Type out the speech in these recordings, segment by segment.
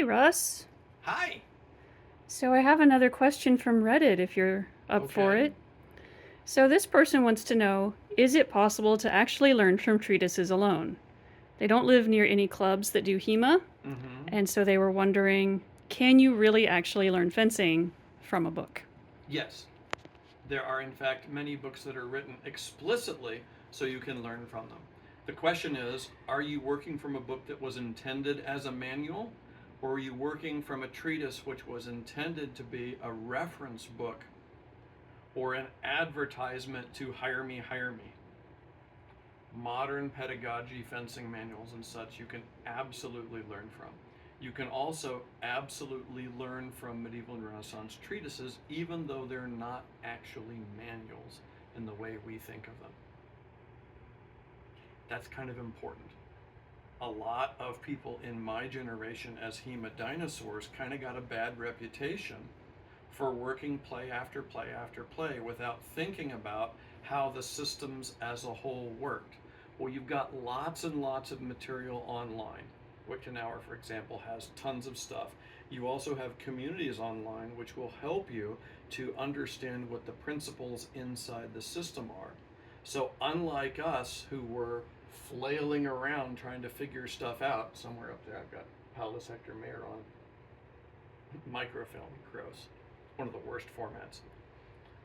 Russ. Hi. So I have another question from Reddit if you're up for Okay. it. So this person wants to know, is it possible to actually learn from treatises alone? They don't live near any clubs that do HEMA, Mm-hmm. and so they were wondering, can you really actually learn fencing from a book? Yes, there are in fact many books that are written explicitly so you can learn from them. The question is, are you working from a book that was intended as a manual, or are you working from a treatise which was intended to be a reference book or an advertisement to hire me, hire me? Modern pedagogy, fencing manuals, and such, you can absolutely learn from. You can also absolutely learn from medieval and Renaissance treatises, even though they're not actually manuals in the way we think of them. That's kind of important. A lot of people in my generation, as HEMA dinosaurs, kind of got a bad reputation for working play after play after play without thinking about how the systems as a whole worked. Well, you've got lots and lots of material online. Wiccan Hour, for example, has tons of stuff. You also have communities online which will help you to understand what the principles inside the system are. So, unlike us who were flailing around trying to figure stuff out, somewhere up there I've got Paulus Hector Mayer on microfilm, gross. One of the worst formats.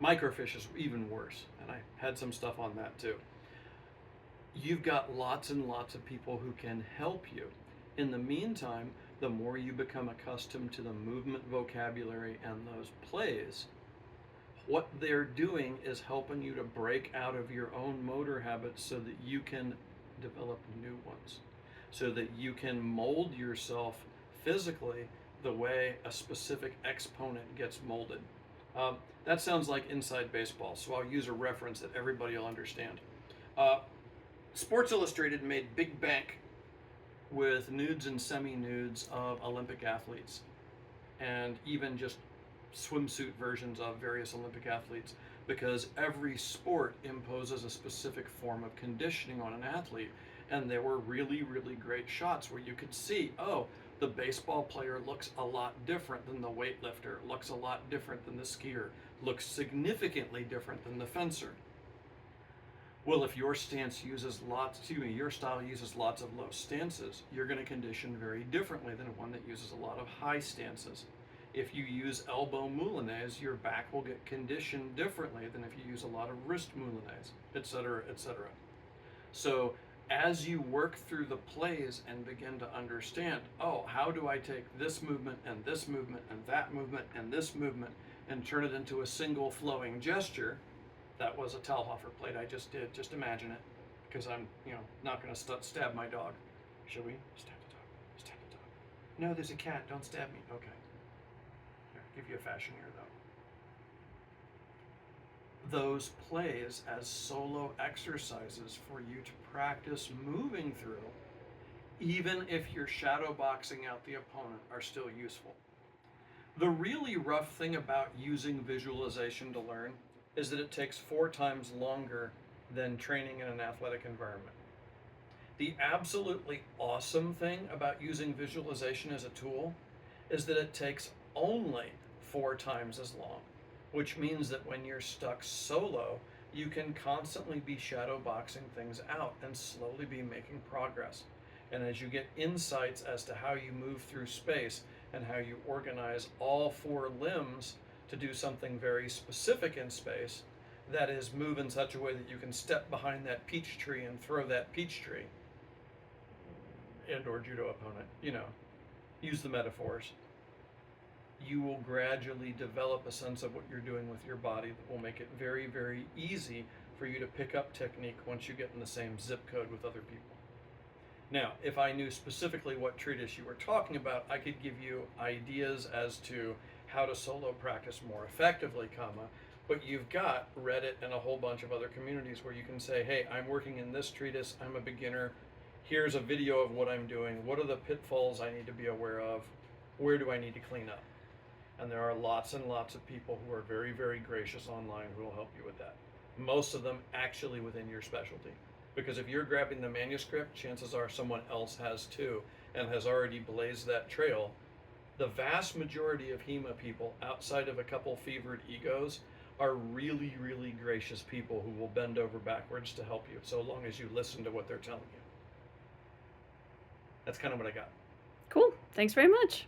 Microfiche is even worse, and I had some stuff on that too. You've got lots and lots of people who can help you. In the meantime, the more you become accustomed to the movement vocabulary and those plays, what they're doing is helping you to break out of your own motor habits so that you can develop new ones, so that you can mold yourself physically the way a specific exponent gets molded. That sounds like inside baseball, so I'll use a reference that everybody will understand. Uh, Sports Illustrated made big bank with nudes and semi-nudes of Olympic athletes, and even just swimsuit versions of various Olympic athletes, because every sport imposes a specific form of conditioning on an athlete. And there were really, really great shots where you could see, oh, the baseball player looks a lot different than the weightlifter, looks a lot different than the skier, looks significantly different than the fencer. Well, if your stance uses lots, excuse me, your style uses lots of low stances, you're going to condition very differently than one that uses a lot of high stances. If you use elbow moulinets, your back will get conditioned differently than if you use a lot of wrist moulinets, etc., etc. So as you work through the plays and begin to understand, oh, how do I take this movement and this movement and that movement and this movement and turn it into a single flowing gesture? That was a Talhofer plate I just did. Just imagine it, because I'm, not going to stab my dog. Shall we? Stab the dog. Stab the dog. No, there's a cat. Don't stab me. Okay. Here, give you a fashion here, though. Those plays as solo exercises for you to practice moving through, even if you're shadow boxing out the opponent, are still useful. The really rough thing about using visualization to learn is that it takes 4 times longer than training in an athletic environment. The absolutely awesome thing about using visualization as a tool is that it takes only 4 times as long, which means that when you're stuck solo, you can constantly be shadow boxing things out and slowly be making progress. And as you get insights as to how you move through space and how you organize all 4 limbs to do something very specific in space, that is, move in such a way that you can step behind that peach tree and throw that peach tree, and or judo opponent, use the metaphors, you will gradually develop a sense of what you're doing with your body that will make it very, very easy for you to pick up technique once you get in the same zip code with other people. Now, if I knew specifically what treatise you were talking about, I could give you ideas as to how to solo practice more effectively, but you've got Reddit and a whole bunch of other communities where you can say, hey, I'm working in this treatise, I'm a beginner, here's a video of what I'm doing, what are the pitfalls I need to be aware of, where do I need to clean up? And there are lots and lots of people who are very, very gracious online who will help you with that. Most of them actually within your specialty. Because if you're grabbing the manuscript, chances are someone else has too and has already blazed that trail The vast majority of HEMA people, outside of a couple fevered egos, are really, really gracious people who will bend over backwards to help you, so long as you listen to what they're telling you. That's kind of what I got. Cool. Thanks very much.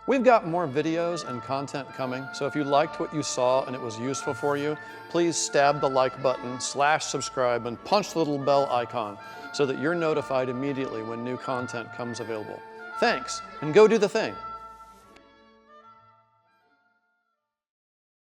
We've got more videos and content coming, so if you liked what you saw and it was useful for you, please stab the like button, /subscribe, and punch the little bell icon so that you're notified immediately when new content comes available. Thanks, and go do the thing.